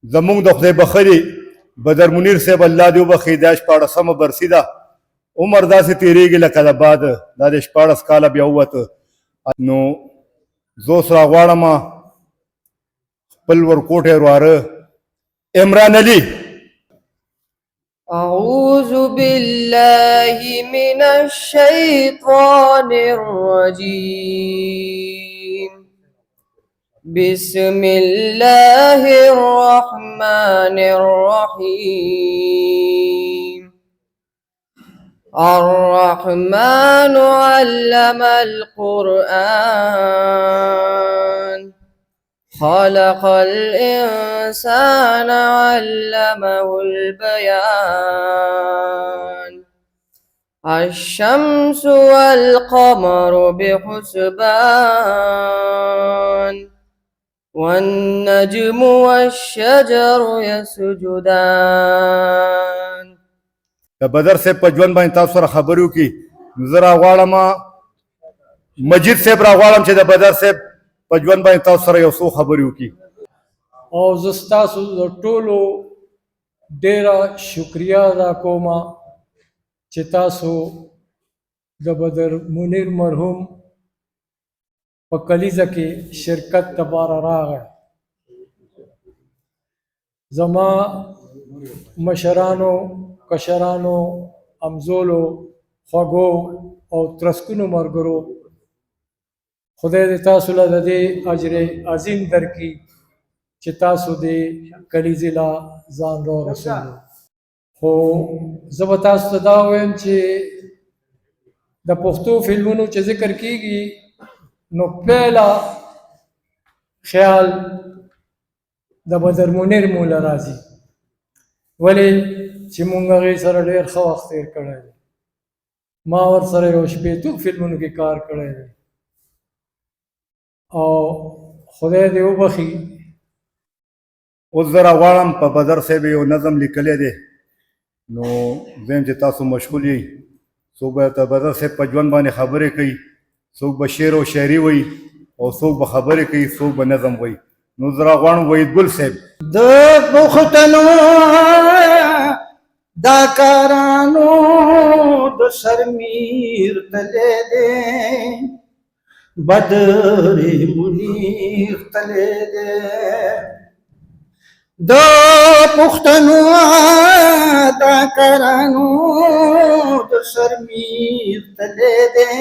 زمونږ د خدای بخلي بدر منیر صاحب الله دې وبخي دا 14مه برسي ده عمر داسې تېرېږي لکه د باد دا د 14 کاله بیا ووته نو زه اوس راغواړم خپل ورکوټی ورواره عمران علي أعوذ بالله من الشيطان الرجيم بسم الله الرحمن الرحيم الرحمن علم القرآن خلق الإنسان علمه البيان الشمس والقمر بحسبان والنجم والشجر يسجدان د بدر صاحب په ژوند باندې تاسو سره خبرې وکړي نو زه راغواړم مجید صاحب راغواړم چې د بدر صاحب په ژوند باندې تاسو سره یو څو خبرې وکړي او زه ستاسو د ټولو ډېره شکریه ادا کوم چې تاسو د بدر منیر مرحوم په کلیزه کې شرکت لپاره راغی زما مشرانو کشرانو امزولو خوږو او ترسکونو ملګرو خدای دې تاسو له د دې اجر عظیم درکړي چې تاسو دې کلیزې لا ځان رسولو خو زه به تاسو ته دا وایم چې د پښتو فلمونو چې ذکر کیږي نو پهلا خیال د بدر منیر مولا راځي ولې چې مونږ هغې سره ډېر ښه وخت تېر کړی دی ما ورسره یو شپېتو فلمونو کې کار کړی دی او خدای دې وبخي اوس زه راغواړم په بدر صاحب یو نظم لیکلی دی نو زه چې تاسو مشغول یئ څوک به د بدر صاحب په ژوند باندې خبرې کوي څوک به شعر او شاعري وایي او څوک به خبرې کوي څوک به نظم وایي نو زه راغواړم وحیدګل صاحب د پښتنو دا کارانو د شرمیر تلې دې بدر منیر تلې دې د پښتنو دا کارانو د شرمیر تلې دې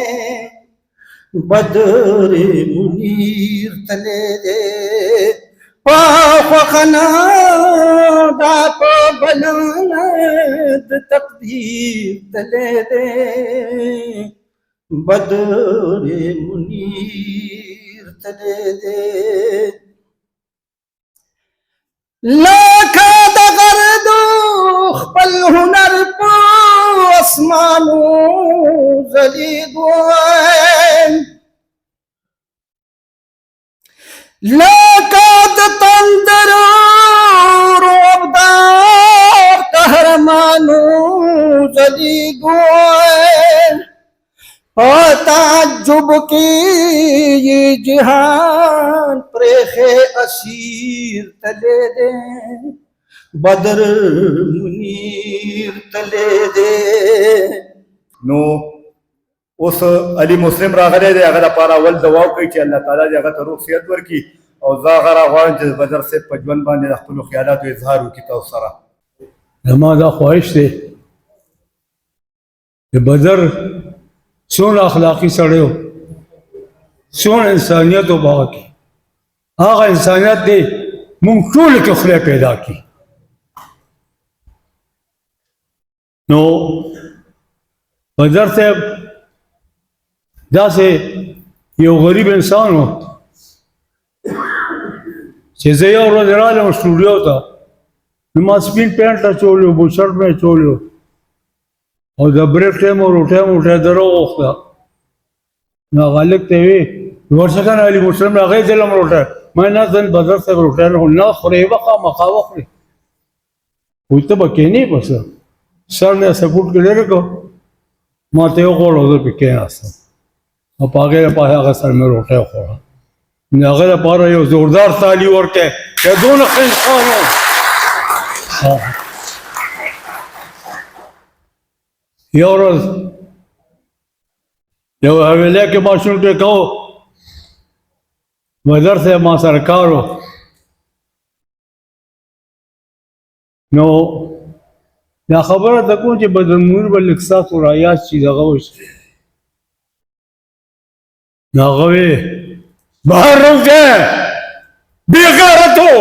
بدر منیر تلې دې خوخنا دا په بلانه د تقدیر تلې دې بدر منیر تلې دې لکه د غردو خپل هنر په اسمانو ځلېدو لکه د تندر روبدار قهرمانو ځلېدو په تعجب کې یې جهان پرېښې اسیر تلې دې بدر منیر تلې دې نو اوس علي مسلم راغلی دی هغه لپاره اول دعا وکړئ چې الله تعالی دې هغه ته روغ صحت ورکړي او زه هغه راغواړم چې بدر صاحب په ژوند باندې د خپلو خیالاتو اظهار وکړي تاسو سره زما دا خواهش دی چې بدر څومره اخلاقي سړی و څومره انسانیت و په هغه کې هغه انسانیت دی موږ ټولو کې خدای پیدا کړي نو بدر صاحب داسې یو غریب انسان و چې زه یو ورځ رالم سټوډیو ته نو ما سپین پینټ اچولی و بوشرټ مې اچولی و او د بریک ټایم او روټۍ موټۍ در وغوښته نو هغه هلک ته یې ویې ورشه که نه علي مسلم هغې دلم روټۍ ما نه زه بدر صاحب روټۍ نه خورې به خامخا وخورې وایي ته به کښېنې پس سر نه سپورټ کې لرې کړ ما ته یې وغواړه زه پې کښېناستم او په هغې لپاره هغه سر مې روټۍ وخوړه د هغه لپاره یو زوردار تالی ورکړئ چې دونه ښه انسان و یو ورځ یو حویلی کې ماشوم کې کو بدر سے ما سره کار و نو دا خبره ده کوم چې بدرمنیر به لږ ستاسو رایاد شي دغه وشي نو هغه وی بهر روزه بېغیرتو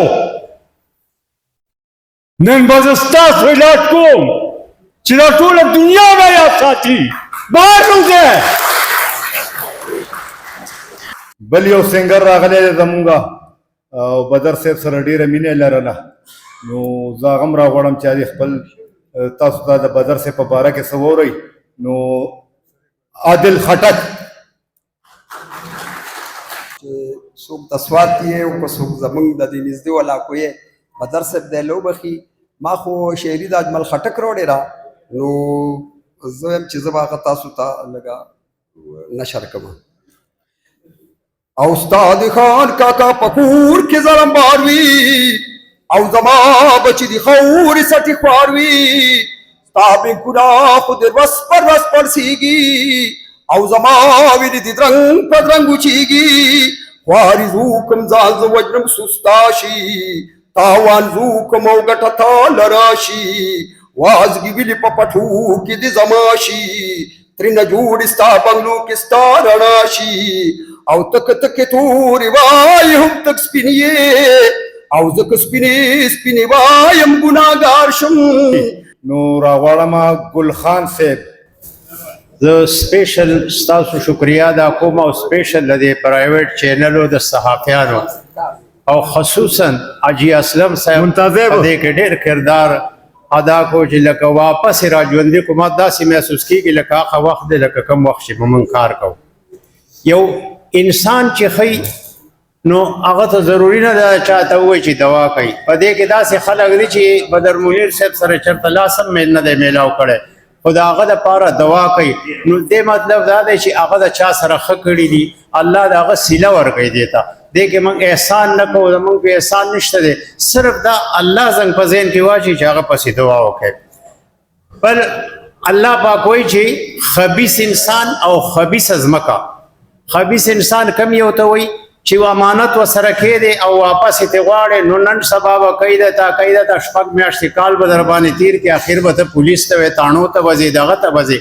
نن به زه ستاسو علاج کوم چې دا ټوله دنیا به یاد ساتي بهر روزه بل یو سنگر راغلی دی زمونږه او بدر صاحب سره ډېره مینه لرله نو زه هغه هم راغواړم چې هغې خپل تاسو ته د بدر صاحب په باره کې څه واورئ نو عادل خټک چې څوک د سوات یې او که څوک زمونږ د دې نږدې علاقو یې بدر صاحب دی لوبخي ما خو شاعري د اجمل خټک راوړې را نو زه یم چې زه به هغه تاسو ته لږه نشر کوم او استاد خان کاکا پکور کې زرم باروي او زما بچی دی خوري سټي خواروي تابې ګنا خود رس پر رس پړسيږي او زما ویل دي درنګ پدرنګ وچيږي خواري زو کوم ځال زو وجرم سستاشي تاوان زو کوم غټه تال راشي وازګي ویل پپټو کې دي زماشي ترنه جوړ ستا بنگلو کې ستا راشي او تک تک توري وای هم تک سپینې او زک سپینې سپینې وایم ګناګار شم نو راغواړم ګل خان صاحب زه سپیشل ستاسو شکریا دا کوم او سپیشل د پرایویټ چینلو د صحافیانو او خصوصا حاجی اسلم صاحب منتظر دې کې ډېر کردار ادا کو چې لکه واپس را ژوندې کوم داسې محسوس کیږي لکه هغه وخت دی لکه کم وخت چې موږ کار کوو یو انسان چې خی نو هغه ته ضروري نه ده چاته ووایي چې دوا کوي په دې کې داسې خلک دي چې بدر منیر صاحب سره چېرته لاس هم نه دی میلاو کړی خو د هغه دپاره دوا کوي نو دې مطلب دا دی چې هغه د چا سره ښه کړي دي الله د هغه سیله ورکوي دې ته دې کې موږ احسان نه کوو زموږ په احسان نشته دی صرف دا الله زنګ په ذهن کې واچي چې هغه پسې دعا وکړي پر الله پاک وایي چې خبیث انسان او خبیث ځمکه خبیث انسان کم یو ته وایي چې امانت وسره کېدی او واپس ته غواړي نو نن سبا به قاعده شپږ میاشتې کال به در باندې تیر کې اخر به ته پولیس ته وې تاڼو ته وځې دغه ته وځې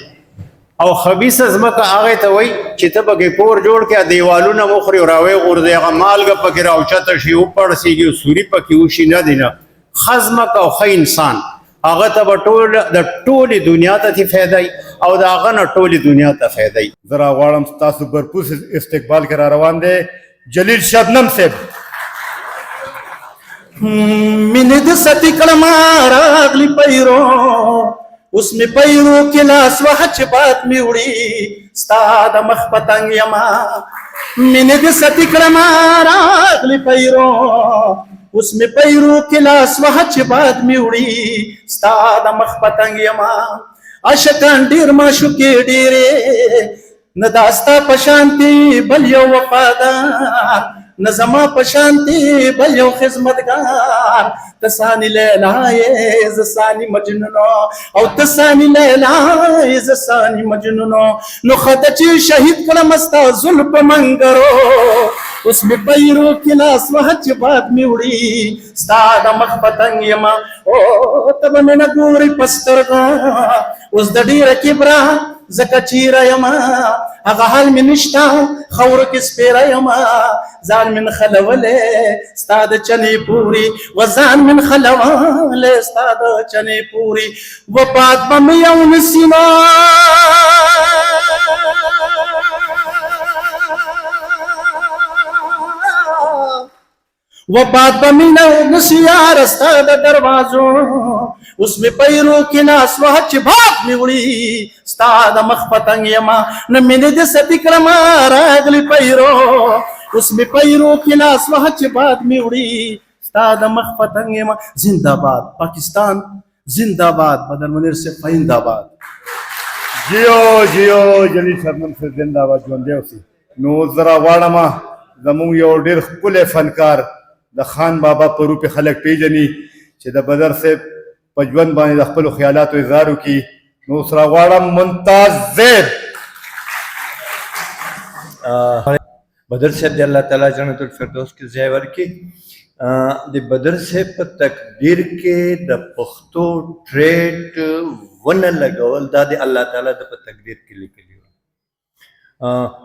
او خبیث ځمکه هغې ته وایي چې ته پکې کور جوړ کړې دیوالونه مخوري او راوې غورځې هغه مالګه پکې راوچته شي وپړسېږي سوري پکې وشي نه دی نه ښه ځمکه او ښه انسان هغه ته به د ټولې دنیا ته فایده او د هغه نه ټولې دنیا ته فایده زه راغواړم ستاسو برپور استقبال کې را روان دی جلیل شبنم صاحب مینه د ستی کلمه راغلی پیرو اوس می پیرو کې لاس وهچ بات می وړي ستا د مخ پتنګ یما مینه د ستی کلمه راغلی پیرو اوس می پیرو کې لاس وهچ بات می وړي ستا د مخ پتنګ یما عاشقان ډیر معشوقې ډیرې نه داستا پشانتی بل یو وفادار نه زما پشانتی بل یو خدمتگار تسانی لیلای زسانی مجنونو او تسانی لیلای زسانی مجنونو نو خطا چی شهید کلم استا ظلم منگرو اس میں پیرو کلاس وحچ بات میوڑی ستا دا مخ پتنگ یما او تب میں نگوری پسترگا اس دا دیر کبرا زکا چیرا یما اگا حال میں نشتا خور کس پیرا یما زان من خلولے ستاد چنی پوری وزان من خلولے ستاد چنی پوری و بات بمیون سینا وہ بات بمینا نسیار استاد دروازو اس میں پیرو کی ناس وحچ بھاگ میوڑی استاد مخ پتنگ یما نمینے دے ستی کرما راگلی پیرو اس میں پیرو کی ناس وحچ بھاگ میوڑی استاد مخ پتنگ یما زندہ باد پاکستان زندہ باد بدر منیر سے پائندہ باد جیو جیو جلیل شبنم صاحب زنده باد ژوندی اوسئ نو زه راغواړم زموږ یو ډېر ښکلی فنکار د خان بابا په روپ خلک پیژني چې د بدر صاحب په ژوند باندې د خپلو خیالاتو اظهار وکړي. نو اوس راغواړم ممتاز زیب. بدر صاحب د الله تعالی جنت الفردوس کې ځای ورکړي. د بدر صاحب په تقدیر کې د پښتو ټریډ ونه لګول دا د الله تعالی د په تقدیر کې لیکلي وو.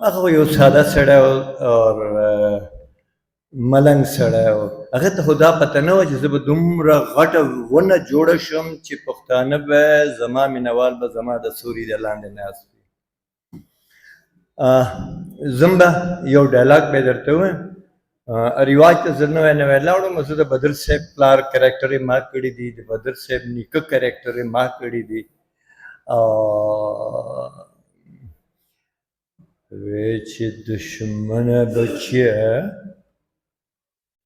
هغه یو ساده سړی او ملنګ سړی و. هغه ته خو دا پته نه وه چې زه به دومره غټه ونه جوړه شم چې پښتانه به زما مینوال به زما د سوري د لاندې ناست وي. زم به یو ډایلاګ به درته ووایم. رواج ته زه نوی نوی لاړم. زه د بدر صاحب پلار کرکټر یې ما کړي دي، د بدر صاحب نیکه کرکټر یې ما کړي دي. وی چې دشمنه بچیه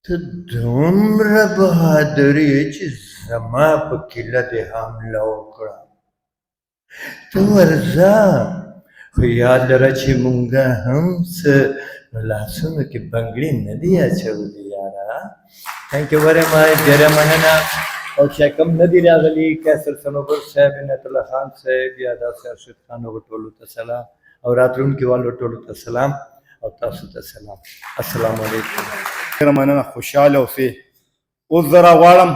ته دومره بهادر یې چې زما په کیله دې حمله وکړه. ته ورځه، خو یاد لره چې مونږه هم څه لاسونو کې بنګړي نه دي اچولي یاره. تھینک یو ویری مچ، ډېره مننه. او چې کوم نه دي راغلي قیصر صنوبر صاحب، عنایت الله خان صاحب، یا داسې ارشد خان، هغو ټولو ته سلام، او راتلونکي والو ټولو ته سلام، او تاسو ته سلام. السلام علیکم. ډېره مننه، خوشحاله اوسئ. اوس زه راغواړم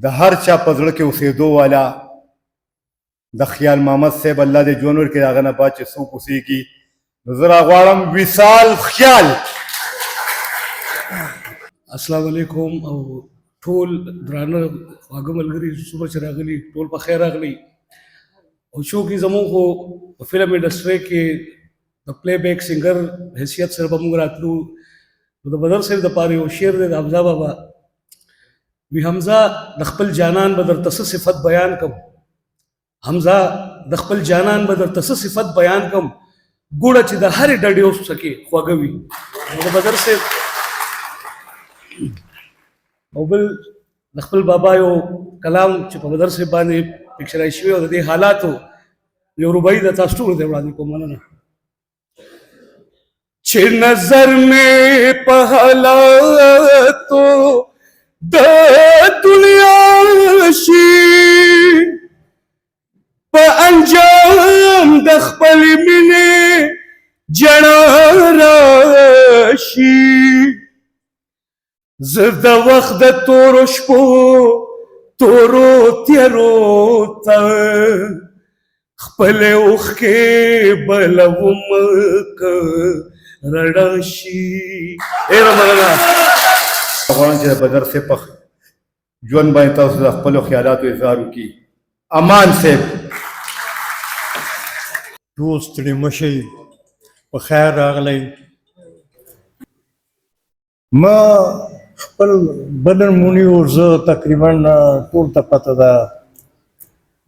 د هر چا په زړه کې اوسېدو والا د خیال محمد صاحب، الله دې ژوند ورکړي، د هغه نه بعد چې څوک اوسېږي. نو زه راغواړم وصال خیال. السلام علیکم. او ټول درانه خواږه ملګري څومره چې راغلي ټول په خیر راغلي. او چونکې زموږ خو په فلم انډسټرۍ کې د پلی بیک سنګر حیثیت سره به موږ راتلو. نو د بدر صاحب دپاره یو شعر دی د حمزه بابا. وی حمزه د خپل جانان به درته څه صفت بیان کم، حمزه د خپل جانان به درته څه صفت بیان کم، ګوړه چې د هرې ډډې اوس سکې خوږه وي. نو د بدر صاحب او بل د خپل بابا یو کلام چې په بدر صاحب باندې پکچرای شوی او د دې حالاتو یو رباعي د تاسو ټولو ته وړاندې کوم. مننه. چې نظر مې په حالاتو د دنیا شي، په انجام د خپل مینې جڼا راشي. زه د وخت د تورو شپو تورو تیارو ته خپلې اوښکې بلوم که رڼا شي. ډېره مننه. غواړم چې د بدر صاحب په ژوند باندې تاسو د خپلو خیالاتو اظهار وکړي. امان صاحب. ټول ستړي مه شئ، په خیر راغلی. ما خپل بدن مونیو زه تقریبا ټول ته پته ده،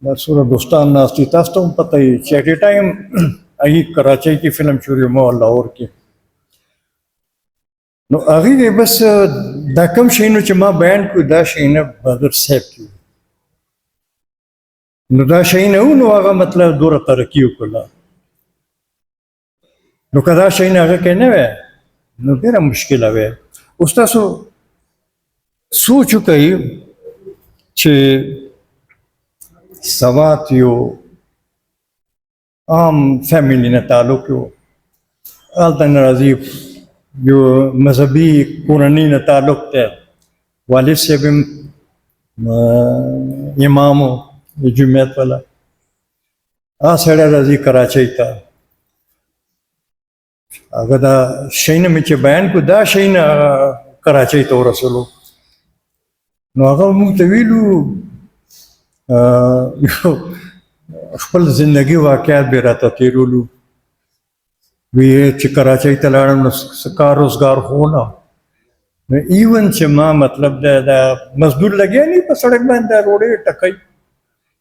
دا څومره دوستان ناست دي، تاسو ته هم پته وي چې ایټ ا ټایم هغې کراچۍ کې فلم شروع ما لاهور کې. نو هغې کې بس دا کم شیونه چې ما بیان کړو دا شیونه بدر صاحب کې وو. نو دا شیونه وو، نو هغه مطلب دوره ترقي وکړله. نو که دا شیونه هغه کې نه وی نو ډېره مشکله وی. اوس تاسو سوچ وکئ چې سوات یو عام فیملی نه تعلق یو، هلته نه راځي یو مذهبي کورنۍ نه تعلق دی، والد صاحب هم امام و د جمعیت والا. هغه سړی راځي کراچۍ ته. هغه دا شیونه مې چې بیان کړو دا شیونه کراچۍ ته ورسولو. نو هغه موږ ته ویلو یو خپل زندگی واقعیات به راته تېرولو. وی چې کراچۍ ته لاړم نو څه کار روزګار خو نه. نو ایون چې ما مطلب دا مزدور لګیا نه په سړک باندې روډې ټکئ،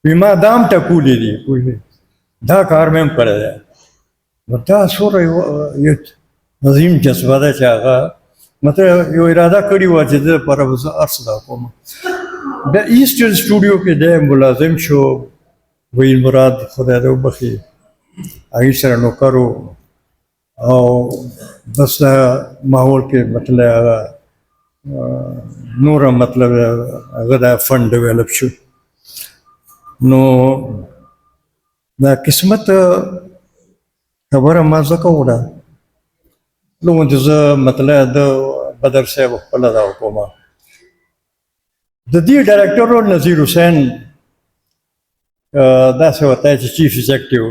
وی ما دام ټکولې دي، پوهېږې دا کار مې هم کړی دی. نو دا څومره یو عظیم جذبه ده چې هغه مطلب یو اراده کړې وه چې زه لپاره به زه هر څه دا کوم. د ایسټر سټوډیو کې دی ملازم شو، ویل مراد خدای دې وبخي، هغې سره نوکر و. او بس دا ماحول کې مطلب هغه نور مطلب هغه دا فند ډیولپ شو نو دا قسمت خبره ما ځکه وړه نو زه مطلب د بدر صاحب خپله دا وکومه د دې ډایرکټر نذیر حسین داسې وتی چې چیف ایگزیکټیو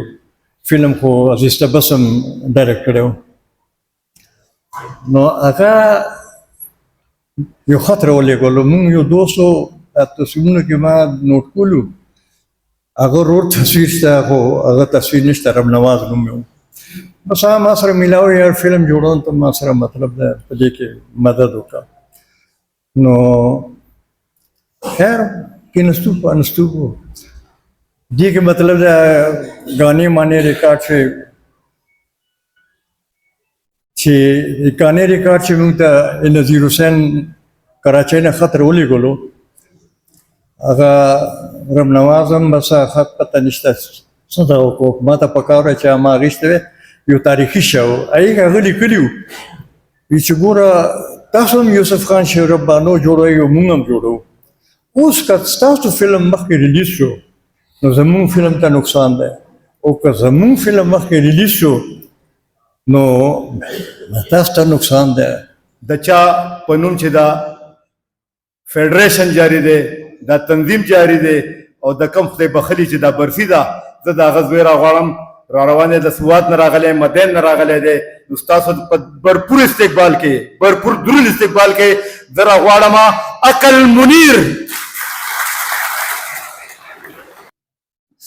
فلم خو عزیز تبسم ډایرکټ کړی و نو هغه یو خط راولېږلو موږ یو 200 تصویرونو کې ما نوټ کولو هغه روډ تصویر شته خو هغه تصویر نشته رب نواز نوم یې و بس هغه ما سره میلاو یار فلم جوړون ته ما سره مطلب ده په دې کې مدد وکړه نو خیر کینستو پانستو دې کې مطلب ده غانې مانې ریکارډ شوی چې غانې ریکارډ چې موږ ته نذیر حسین کراچۍ نه خط راولېږلو هغه رب نواز هم بس خط پته نشته څه دا وکړو ما ته پکار چې ما اخیستی وی یو تاریخي شو هغه هغه لیکلي وو چې ګوره تاسو هم یوسف خان شیرب بانو جوړوئ او موږ هم جوړو اوس که ستاسو فلم مخکې ریلیز شو نو زموږ فلم ته نقصان دی او که زموږ فلم مخکې ریلیز شو نو تاسو ته نقصان دی د چا په نوم چې دا فیډریشن جاری دی دا تنظیم جاری دی او د کم خدای بخلي چې دا برفي ده زه د هغه زوی راغواړم را روان د سوات نه راغلی مدین نه راغلی دی نو ستاسو په برپور استقبال کې برپور درون استقبال کې زه راغواړم عقل منیر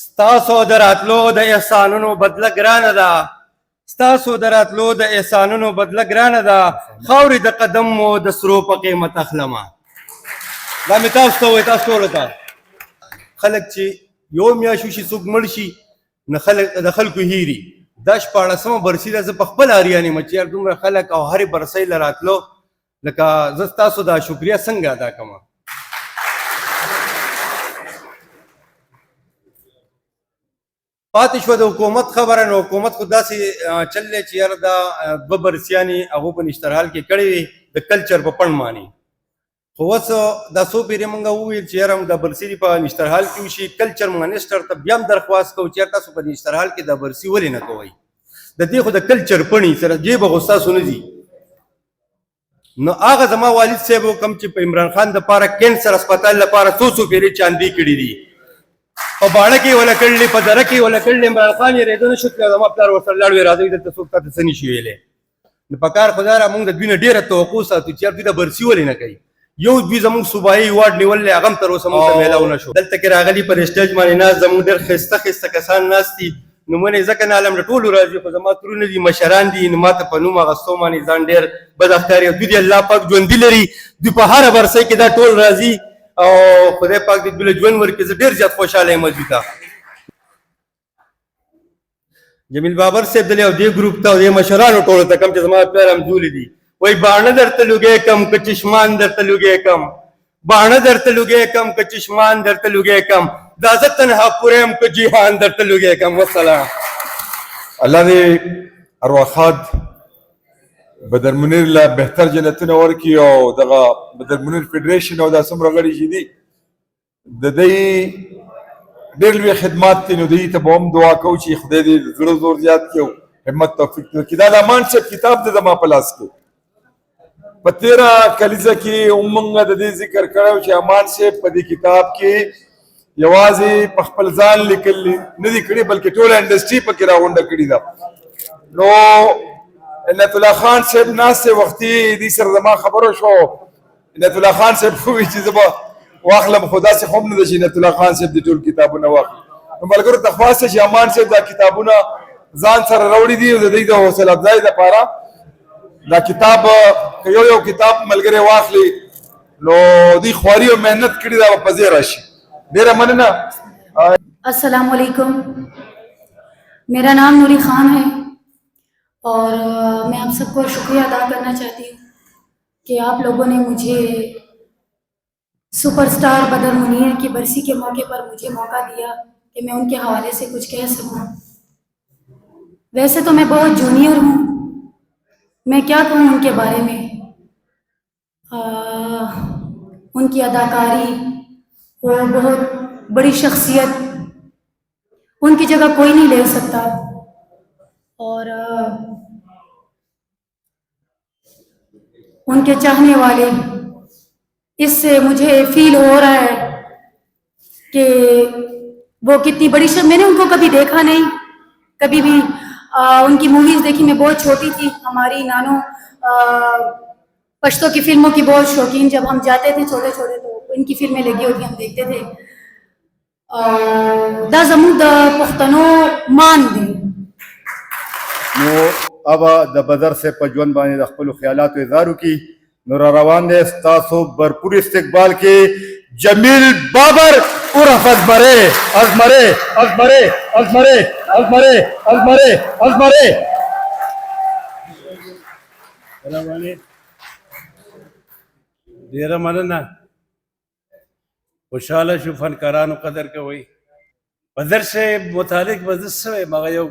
ستاسو د راتلو د احسانونو بدله ګرانه ده ستاسو د راتلو د احسانونو بدله ګرانه ده خاورې د قدم مو د سرو په قیمت اخلمه دا مې تاسو ته وایي تاسو ټولو ته خلک چې یو میاشت وشي څوک مړ شي نه خلک د خلکو هیري دا 14مه برسي ده زه په خپل اریان یم چې یار دومره خلک او هرې برسۍ له راتلو لکه زه ستاسو دا شکریه څنګه ادا کوم پاتې شوه د حکومت خبره نو حکومت خو داسې چل دی چې یاره دا 2 برسیانې هغو په نشترحال کې کړې وې د کلچر په پڼ مانې خو اوس دا څو پیرې مونږ وویل چې یاره دا برسي دي په نشترحال کې وشي کلچر منسټر ته بیا هم درخواست کوو چې یاره تاسو په نشترحال کې دا برسي ولې نه کوئ د دې خو د کلچر پڼې سره جیبه خو ستاسو نه ځي نو هغه زما والد صاحب کوم چې په عمران خان دپاره کینسر هسپتال لپاره څو څو پیرې چاندي کړي دي په باڼه کې ولا کړلې په دره کې ولا کړلې عمران خان یې رېدو نه شو تللی زما پلار ورسره لاړ وی راځئ دلته څوک تاته څه نشي ویلی نو په کار خدای را موږ د دوی نه ډېره توقع ساتو چې یار دوی د برسي ولې نه کوي یو دوی زموږ صوبایي ایوارډ نیولی هغه هم تر اوسه موږ ته میلاو نه شو دلته کې راغلي پر اسټیج باندې ناست زموږ ډېر ښایسته ښایسته کسان ناست دي نومونه یې ځکه نه علم د ټولو راځي خو زما ترونه دي مشران دي نو ما ته په نوم اخیستو باندې ځان ډېر بد ښکاري او دوی د الله پاک ژوندي لري دوی په هره برسۍ کې دا ټول راځي او خدای پاک دې دوی له ژوند ورکړي زه ډېر زیات خوشحاله یم دوی ته جمیل بابر صاحب دلې او دې ګروپ ته او دې مشرانو ټولو ته کم چې زما پلار همزولي دي وایي باڼه درته لوګی کم که چشمان درته لوګی کم باڼه درته لوګی کم که چشمان درته لوګی کم دا زه تنها پوره یم که جهان درته لوګی کم والسلام الله دې ارواخاد بدر منیر له بهتر جنتونه ورکړي او دغه بدر منیر فیډریشن او دا څومره غړي چې دي د دې ډېر لوی خدمات دي نو دوی ته به هم دعا کوو چې خدای دې زړه زور زیات کړي او همت توفیق درکړي دا د امان صاحب کتاب دی زما په لاس کې په 13 کلیزه کې موږ د دې ذکر کړی چې امان صاحب په دې کتاب کې یوازې په خپل ځان لیکل نه دي کړي بلکې ټوله انډسټري پکې راغونډه کړې ده نو عنایت الله خان صاحب ناستې وختي دې سره زما خبرو شو عنایت الله خان صاحب خو وایي چې زه به واخلم خو داسې خو هم نه ده چې عنایت الله خان صاحب دې ټول کتابونه واخلي نو ملګرو ته خواست چې امان صاحب دا کتابونه ځان سره راوړي دي او د دوی د حوصله افزایۍ دپاره دا کتاب که یو کتاب ملګری واخلي نو دوی خواري او محنت کړي دا به په ځای راشي ډېره مننه अस्सलाम वालेकुम मेरा नाम नूरी खान है और मैं आप सबको शुक्रिया अदा करना चाहती हूँ कि आप लोगों ने मुझे सुपरस्टार बदर मुनीर की बरसी के मौके पर मुझे मौका दिया कि मैं उनके हवाले से कुछ कह सकूँ वैसे तो मैं बहुत जूनियर हूँ मैं क्या कहूँ उनके बारे में उनकी अदाकारी, वो बहुत बड़ी शख्सियत, उनकी जगह कोई नहीं ले सकता। और उनके चाहने वाले, इससे मुझे फील हो रहा है कि वो कितनी बड़ी मैंने उनको कभी देखा नहीं, कभी भी उनकी मूवीज देखी। मैं बहुत छोटी थी, हमारी नानो पश्तो की फिल्मों की बहुत शौकीन, जब हम जाते थे छोटे छोटे तो इनकी फिल्में लगी होती हम देखते थे। दा ज़मून द पुख्तनो मान दे। نو ابا د بدر سے پجون باندې د خپل خیالات اظهارو کی نو را روان دي تاسو بھرپور استقبال کې جمیل بابر عرف ازمره ډیره مننه. خوشحاله شو فنکارانو قدر کوي. بدر سے متعلق بزس سوی مغه یو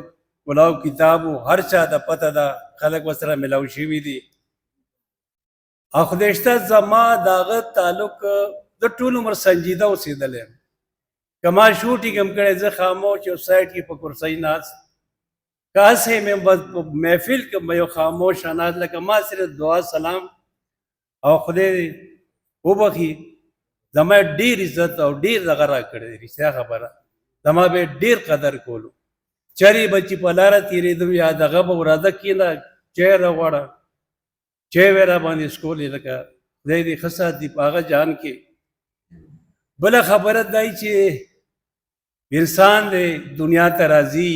ګلاو کتابو هر چا د پته ده خلک وسره ملاو شوي دي. او خدای شته زما داغه تعلق د ټول عمر سنجیده اوسېدلی یم. که ما شوټینګ هم کړی زه خاموش یو سایډ کې په کرسۍ ناست که هسې مې بس په محفل کې به یو خاموش ناست لکه ما صرف دعا سلام او خدای دې وبخي زما ډېر عزت او ډېر دغه راکړی دی. رښتیا خبره زما به ډېر قدر کولو. چرې به چې په لاره تېرېدم یا دغه به وراده کېنه چای راغواړه چای به راباندې څکولې لکه خدای دې ښه ساتي په هغه جان کې. بله خبره دا چې انسان دی دنیا ته راځي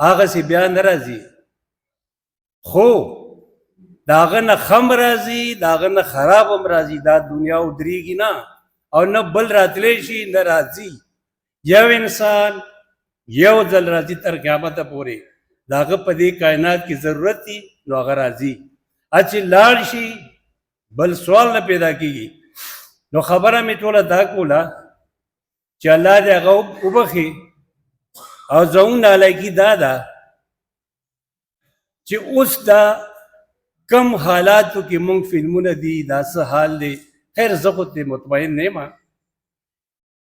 هغسې بیا نه راځي خو د هغه نه خم راځي د هغه نه خراب هم راځي. دا دنیا ودرېږي نه او نه بل راتلی شي نه راځي. یو انسان یو ځل راځي تر قیامته پورې د هغه په دې کائنات کې ضرورت دي نو هغه راځي. چې لاړ شي بل سوال نه پیدا کېږي. نو خبره مې ټوله دا کوله چې الله دې هغه وبخي او زموږ نالایکي دا ده چې اوس دا کم حالاتو کې مونږ فلمونه دي دا څه حال دی. خیر زه خو ترې مطمئن نه یم.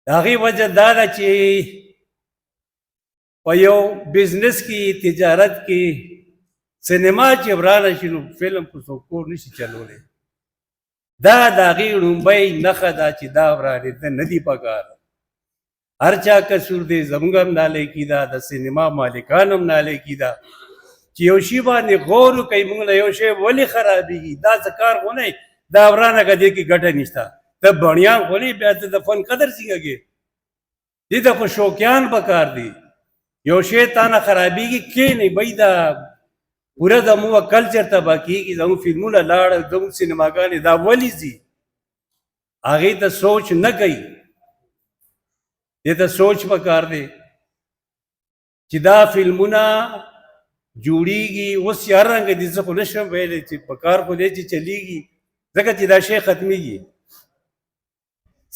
د هغې وجه دا ده چې په یو بزنس کې تجارت کې سینما چې ورانه شي نو فلم خو څوک کور نشي چلولی. دا د هغې لومبۍ نښه ده چې دا ورانېده نه دي پکار. هر چا قصور دی زموږ هم نالایکي ده د سینما مالکان هم نالایکي ده چې یو شي باندې غور وکړئ موږ له یو شی ولې خرابېږي. دا څه کار خو نه دا ورانه که دې کې ګټه نشته. ته بڼیان خو نه بیا ته د فن قدر څنګه کې دې ته خو شوقیان پکار دي. یو شی تا نه خرابېږي کښېنئ بھئ دا پوره زموږ کلچر تباه کېږي. زموږ فلمونه لاړه زموږ سینماګانې دا ولې ځي هغې ته سوچ نه کوي. دې ته سوچ پکار دی چې دا فلمونه جوړیږي اوس یې هر رنګه دي. زه خو نه شم ویلی چې پکار خو دی چې چلیږي ځکه چې دا شی ختمیږي.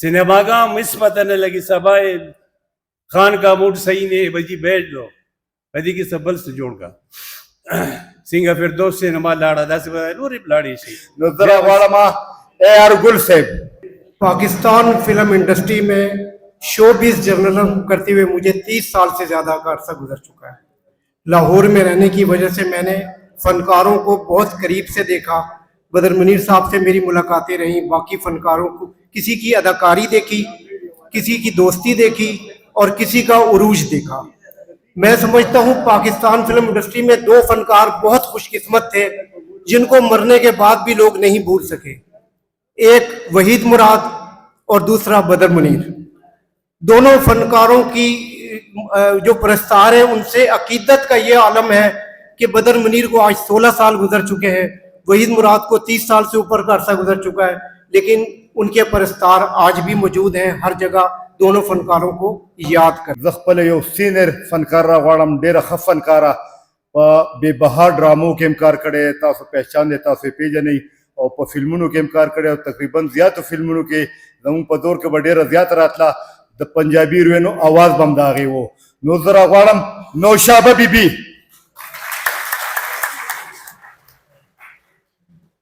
سینماګاه هم هېڅ پته نه لګي سبا خان کا موڈ صحیح نہیں بجی بیٹھ لو بدی کی سبل سے جوڑ کا څنګه فردوس سینما لاړه داسې به نورې لاړې شي. نو زه راغواړم اے ارګل صاحب. पाकिस्तान फिल्म इंडस्ट्री में शोबिज़ जर्नलिज्म करते हुए मुझे 30 साल से ज़्यादा का अर्सा गुजर चुका है। लाहौर में रहने की वजह से मैंने फ़नकारों को बहुत करीब से देखा। बदर मुनीर साहब से मेरी मुलाकातें रहीं, बाकी फ़नकारों को किसी की अदाकारी देखी, किसी की दोस्ती देखी और किसी का उरूज देखा। मैं समझता हूँ पाकिस्तान फिल्म इंडस्ट्री में 2 फ़नकार बहुत खुशकिस्मत थे जिनको मरने के बाद भी लोग नहीं भूल सके। एक वहीद मुराद और दूसरा बदर मुनीर। दोनों फनकारों की जो परस्तार है उनसे अकीदत का ये आलम है कि बदर मुनीर को आज 16 साल गुजर चुके हैं, वहीद मुराद को 30 साल से ऊपर का अरसा गुजर चुका है, लेकिन उनके परस्तार आज भी मौजूद हैं हर जगह। दोनों फनकारों को याद कर زه خپل یو سینر فنکار راغواړم ډېره ښه فنکاره په بې بها ډرامو کې هم کار کړی تاسو پہچان دی تاسو یې پیژنئ او په فلمونو کې هم کار کړی او تقریبا زیاتو فلمونو کې زموږ په دور کې به ډېره زیاته راتله د پنجابي هیروینو اواز به هم د هغې و. نو زه راغواړم نوشابه بیبي.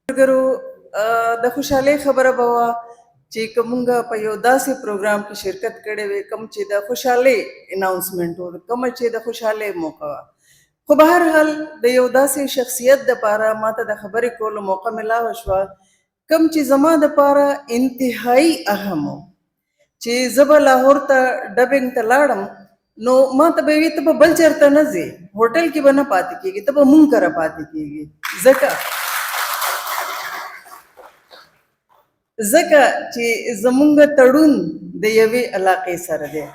ملګرو د خوشحالۍ خبره به وه چې کومه په یو داسې پروګرام کې شرکت کړې وې کوم چې د خوشحالۍ اناونسمنت و کوم چې د خوشحالۍ موقع وه خو به هر حال د یو داسې شخصیت دپاره ماته د خبرې کولو موقع ملاوه شوه کوم چې زما دپاره انتهایي اهم و چې زه به لاهور ته ډبینګ ته لاړم نو ما ته به وي ته به بل چېرته نه ځې هوټل کې به نه پاتې کېږي ته به مونږ کره پاتې کېږي ځکه چې زمونږ تړون د یوې علاقې سره دی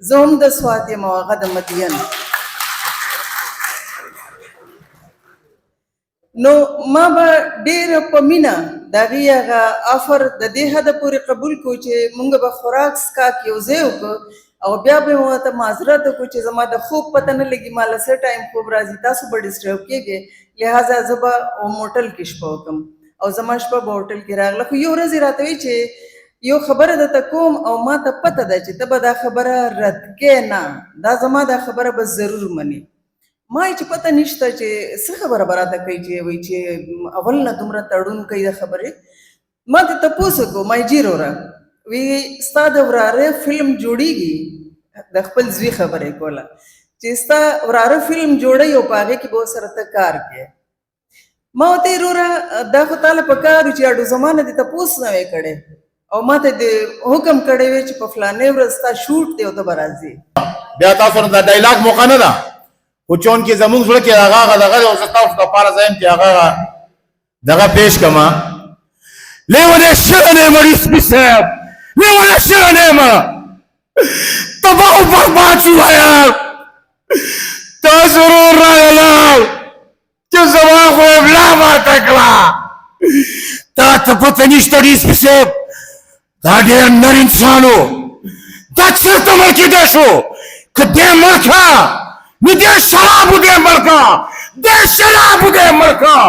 زه هم د سوات یم او هغه د مدین نو ما به ډېره په مینه د هغې هغه آفر د دې حده پورې قبول کړو چې مونږ به خوراک څښاک یو ځای وکړو او بیا به مو ورته معذرت وکړو چې زما د خوب پته نه لګي ما له څه ټایم خوب راځي تاسو به ډسټرب کېږئ لہذا زه به موټل کې شپه وکړم او زما شپه به هوټل کې راغله خو یو ورځ یې راته وایي چې یو خبره درته کوم او ما ته پته ده چې ته به دا خبره رد کې نه دا زما دا خبره به ضرور مني ما چې پته نشته چې څه خبره به راته کوي چې وایي چې اول نه دومره تړون کوي د خبرې ما ته تپوس وکړو ما جیر وره وی ستا د وراره فلم جوړیږي د خپل زوی خبرې کوله چې ستا وراره فلم جوړی او په هغې کې به ورسره ته کار کوې ما ورته یې وروره دا خو تاله په کار و چې اډو زمانه دې تپوس نه وی کړی او ما ته د حکم کړی وی چې په فلانې ورځ ستا شوټ دی او ته به راځې بیا تاسو نه د ډایلاګ موقع نه ده خو چون کې زمونږ زړه کې هغه دغه او زه تاسو دپاره زه یم چې هغه دغه پیش کړمه لیونې شوی نه یم رسمي صاحب لیونې شوی نه یم تباه او برباد شوه یار تا ضرور راغلم چې زما خو ابلا ماته کړه تا ته پته نشته رسمي صاحب دا ډېر نر انسان و دا چېرته مړ کېدی شو که دې مړ کړه نو دې شرابو دې مړ کړه دې شرابو دې مړ کړه